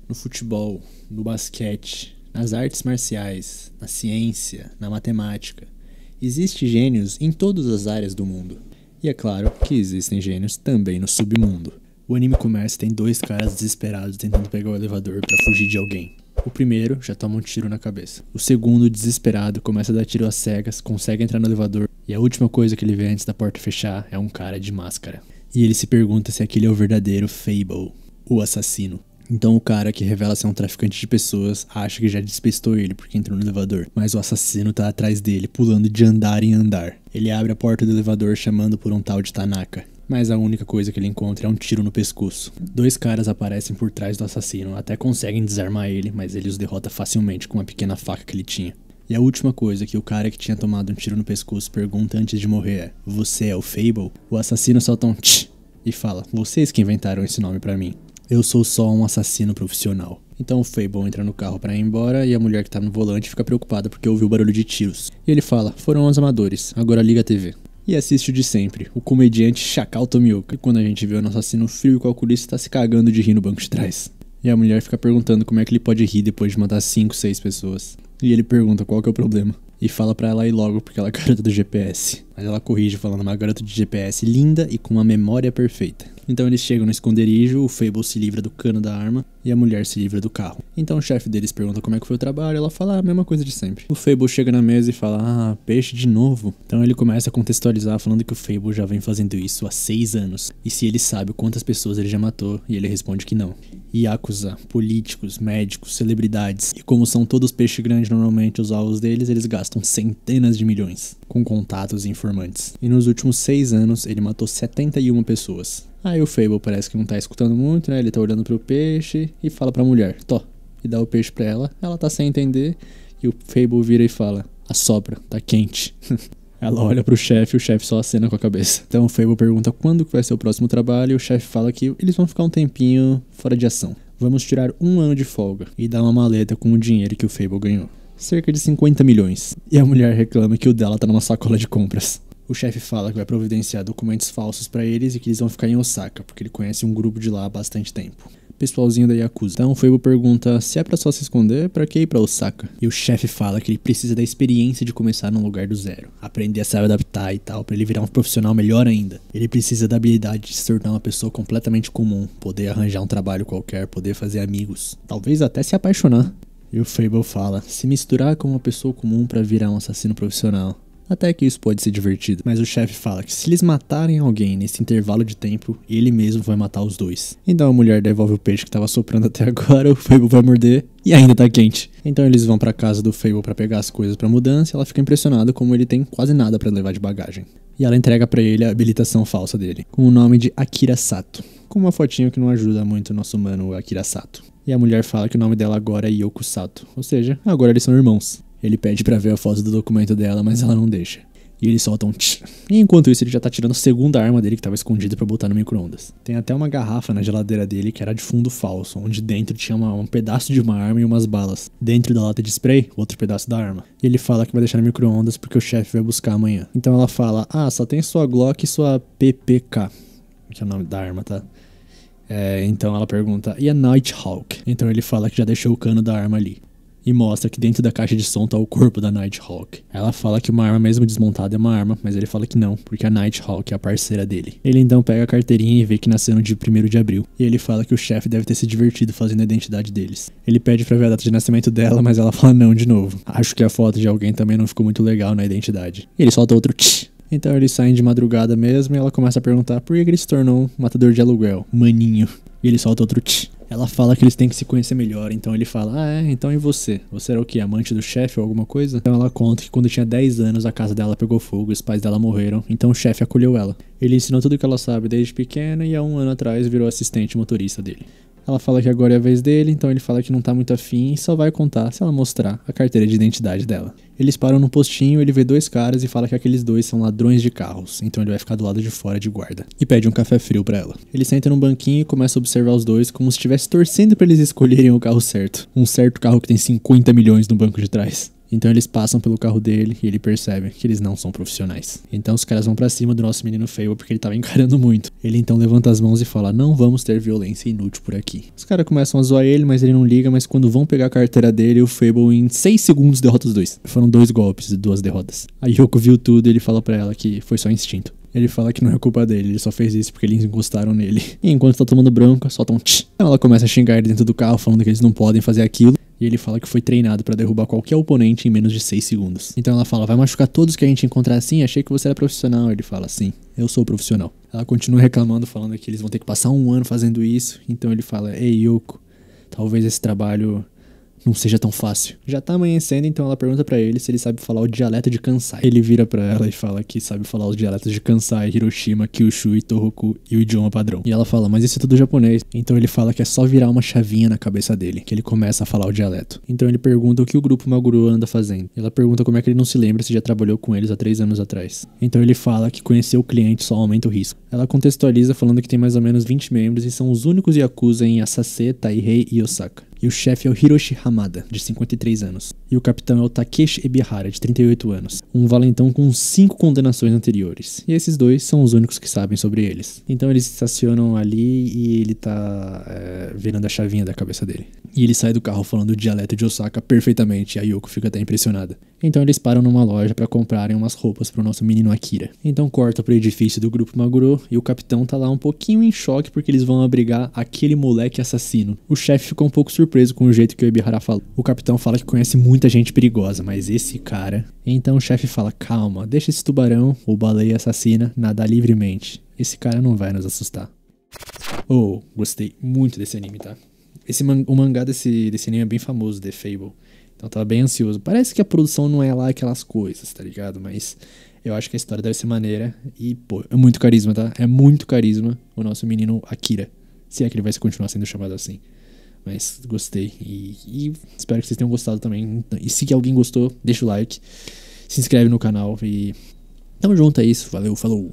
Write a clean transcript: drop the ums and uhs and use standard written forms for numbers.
no futebol, no basquete, nas artes marciais, na ciência, na matemática. Existem gênios em todas as áreas do mundo. E é claro que existem gênios também no submundo. O anime começa e tem dois caras desesperados tentando pegar o elevador pra fugir de alguém. O primeiro já toma um tiro na cabeça. O segundo, desesperado, começa a dar tiro às cegas, consegue entrar no elevador e a última coisa que ele vê antes da porta fechar é um cara de máscara. E ele se pergunta se aquele é o verdadeiro Fable, o assassino. Então o cara que revela ser um traficante de pessoas acha que já despistou ele porque entrou no elevador, mas o assassino tá atrás dele, pulando de andar em andar. Ele abre a porta do elevador chamando por um tal de Tanaka, mas a única coisa que ele encontra é um tiro no pescoço. Dois caras aparecem por trás do assassino, até conseguem desarmar ele, mas ele os derrota facilmente com uma pequena faca que ele tinha. E a última coisa que o cara que tinha tomado um tiro no pescoço pergunta antes de morrer é: "Você é o Fable?" O assassino solta um tch e fala: "Vocês que inventaram esse nome pra mim. Eu sou só um assassino profissional." Então o Fable entra no carro pra ir embora e a mulher que tá no volante fica preocupada porque ouviu o barulho de tiros. E ele fala: "Foram os amadores, agora liga a TV." E assiste o de sempre, o comediante Chacal Tomioka. E quando a gente vê o assassino frio e calculista tá se cagando de rir no banco de trás. E a mulher fica perguntando como é que ele pode rir depois de matar 5, 6 pessoas. E ele pergunta qual que é o problema. E fala pra ela ir logo porque ela é garota do GPS. Mas ela corrige falando uma garota de GPS linda e com uma memória perfeita. Então eles chegam no esconderijo, o Fable se livra do cano da arma e a mulher se livra do carro. Então o chefe deles pergunta como é que foi o trabalho, ela fala a mesma coisa de sempre. O Fable chega na mesa e fala: "Ah, peixe de novo." Então ele começa a contextualizar falando que o Fable já vem fazendo isso há 6 anos. E se ele sabe quantas pessoas ele já matou, e ele responde que não. Yakuza, políticos, médicos, celebridades. E como são todos peixe grande normalmente os alvos deles, eles gastam centenas de milhões com contatos e informantes. E nos últimos 6 anos ele matou 71 pessoas. Aí o Fable parece que não tá escutando muito, né? Ele tá olhando pro peixe e fala pra mulher: "Tó." E dá o peixe pra ela. Ela tá sem entender. E o Fable vira e fala: "Assopra, tá quente." Ela olha pro chefe e o chefe só acena com a cabeça. Então o Fable pergunta quando que vai ser o próximo trabalho e o chefe fala que eles vão ficar um tempinho fora de ação. Vamos tirar 1 ano de folga e dar uma maleta com o dinheiro que o Fable ganhou. Cerca de 50 milhões. E a mulher reclama que o dela tá numa sacola de compras. O chefe fala que vai providenciar documentos falsos pra eles e que eles vão ficar em Osaka, porque ele conhece um grupo de lá há bastante tempo. Pessoalzinho da Yakuza. Então o Fable pergunta se é pra só se esconder, pra que ir pra Osaka? E o chefe fala que ele precisa da experiência de começar num lugar do zero, aprender a se adaptar e tal, pra ele virar um profissional melhor ainda. Ele precisa da habilidade de se tornar uma pessoa completamente comum, poder arranjar um trabalho qualquer, poder fazer amigos, talvez até se apaixonar. E o Fable fala: se misturar com uma pessoa comum pra virar um assassino profissional. Até que isso pode ser divertido, mas o chefe fala que se eles matarem alguém nesse intervalo de tempo, ele mesmo vai matar os dois. Então a mulher devolve o peixe que tava soprando até agora, o Fable vai morder e ainda tá quente. Então eles vão pra casa do Fable pra pegar as coisas pra mudança e ela fica impressionada como ele tem quase nada pra levar de bagagem. E ela entrega pra ele a habilitação falsa dele, com o nome de Akira Sato, com uma fotinho que não ajuda muito o nosso mano Akira Sato. E a mulher fala que o nome dela agora é Yoko Sato, ou seja, agora eles são irmãos. Ele pede pra ver a foto do documento dela, mas ela não deixa. E ele solta um tch. E enquanto isso ele já tá tirando a segunda arma dele que tava escondida pra botar no micro-ondas. Tem até uma garrafa na geladeira dele que era de fundo falso, onde dentro tinha um pedaço de uma arma e umas balas. Dentro da lata de spray, outro pedaço da arma. E ele fala que vai deixar no micro-ondas porque o chefe vai buscar amanhã. Então ela fala: "Ah, só tem sua Glock e sua PPK." Que é o nome da arma, tá? Então ela pergunta: "E a Nighthawk?" Então ele fala que já deixou o cano da arma ali. E mostra que dentro da caixa de som tá o corpo da Nighthawk. Ela fala que uma arma mesmo desmontada é uma arma, mas ele fala que não, porque a Nighthawk é a parceira dele. Ele então pega a carteirinha e vê que nasceu no dia 1º de abril. E ele fala que o chefe deve ter se divertido fazendo a identidade deles. Ele pede pra ver a data de nascimento dela, mas ela fala não de novo. Acho que a foto de alguém também não ficou muito legal na identidade. E ele solta outro tch. Então eles saem de madrugada mesmo e ela começa a perguntar por que ele se tornou um matador de aluguel, maninho. E ele solta outro tch. Ela fala que eles têm que se conhecer melhor, então ele fala: então e você? Você era o quê? Amante do chefe ou alguma coisa? Então ela conta que quando tinha 10 anos a casa dela pegou fogo e os pais dela morreram, então o chefe acolheu ela. Ele ensinou tudo o que ela sabe desde pequena e há 1 ano atrás virou assistente motorista dele. Ela fala que agora é a vez dele, então ele fala que não tá muito afim e só vai contar se ela mostrar a carteira de identidade dela. Eles param no postinho, ele vê 2 caras e fala que aqueles 2 são ladrões de carros, então ele vai ficar do lado de fora de guarda. E pede um café frio pra ela. Ele senta num banquinho e começa a observar os 2 como se estivesse torcendo pra eles escolherem o carro certo. Um certo carro que tem 50 milhões no banco de trás. Então eles passam pelo carro dele e ele percebe que eles não são profissionais. Então os caras vão pra cima do nosso menino Fable porque ele tava encarando muito. Ele então levanta as mãos e fala: não vamos ter violência inútil por aqui. Os caras começam a zoar ele, mas ele não liga. Mas quando vão pegar a carteira dele, o Fable em 6 segundos derrota os dois. Foram 2 golpes e 2 derrotas. A Yoko viu tudo e ele fala pra ela que foi só instinto. Ele fala que não é culpa dele, ele só fez isso porque eles encostaram nele. E enquanto tá tomando bronca, solta um tch. Então ela começa a xingar ele dentro do carro, falando que eles não podem fazer aquilo. E ele fala que foi treinado pra derrubar qualquer oponente em menos de 6 segundos. Então ela fala: vai machucar todos que a gente encontrar assim? Achei que você era profissional. Ele fala: sim, eu sou profissional. Ela continua reclamando, falando que eles vão ter que passar 1 ano fazendo isso. Então ele fala: ei, Yoko, talvez esse trabalho não seja tão fácil. Já tá amanhecendo, então ela pergunta pra ele se ele sabe falar o dialeto de Kansai. Ele vira pra ela e fala que sabe falar os dialetos de Kansai, Hiroshima, Kyushu e Tohoku e o idioma padrão. E ela fala: mas isso é tudo japonês. Então ele fala que é só virar uma chavinha na cabeça dele, que ele começa a falar o dialeto. Então ele pergunta o que o grupo Maguro anda fazendo. Ela pergunta como é que ele não se lembra se já trabalhou com eles há 3 anos atrás. Então ele fala que conhecer o cliente só aumenta o risco. Ela contextualiza falando que tem mais ou menos 20 membros e são os únicos Yakuza em Asase, Taihei e Osaka. E o chefe é o Hiroshi Hamada, de 53 anos. E o capitão é o Takeshi Ebihara, de 38 anos. Um valentão com 5 condenações anteriores. E esses 2 são os únicos que sabem sobre eles. Então eles se estacionam ali e ele tá virando a chavinha da cabeça dele. E ele sai do carro falando o dialeto de Osaka perfeitamente. E a Yoko fica até impressionada. Então eles param numa loja pra comprarem umas roupas pro nosso menino Akira. Então corta pro edifício do grupo Maguro e o capitão tá lá um pouquinho em choque porque eles vão abrigar aquele moleque assassino. O chefe ficou um pouco surpreso com o jeito que o Ebihara falou. O capitão fala que conhece muita gente perigosa, mas esse cara... Então o chefe fala: calma, deixa esse tubarão ou baleia assassina nadar livremente. Esse cara não vai nos assustar. Oh, gostei muito desse anime, tá? O mangá desse anime é bem famoso, The Fable. Então eu tava bem ansioso. Parece que a produção não é lá aquelas coisas, tá ligado? Mas eu acho que a história deve ser maneira. E, pô, é muito carisma, tá? É muito carisma o nosso menino Akira. Se é que ele vai continuar sendo chamado assim. Mas gostei. E espero que vocês tenham gostado também. E se alguém gostou, deixa o like. Se inscreve no canal e... Tamo junto, é isso. Valeu, falou.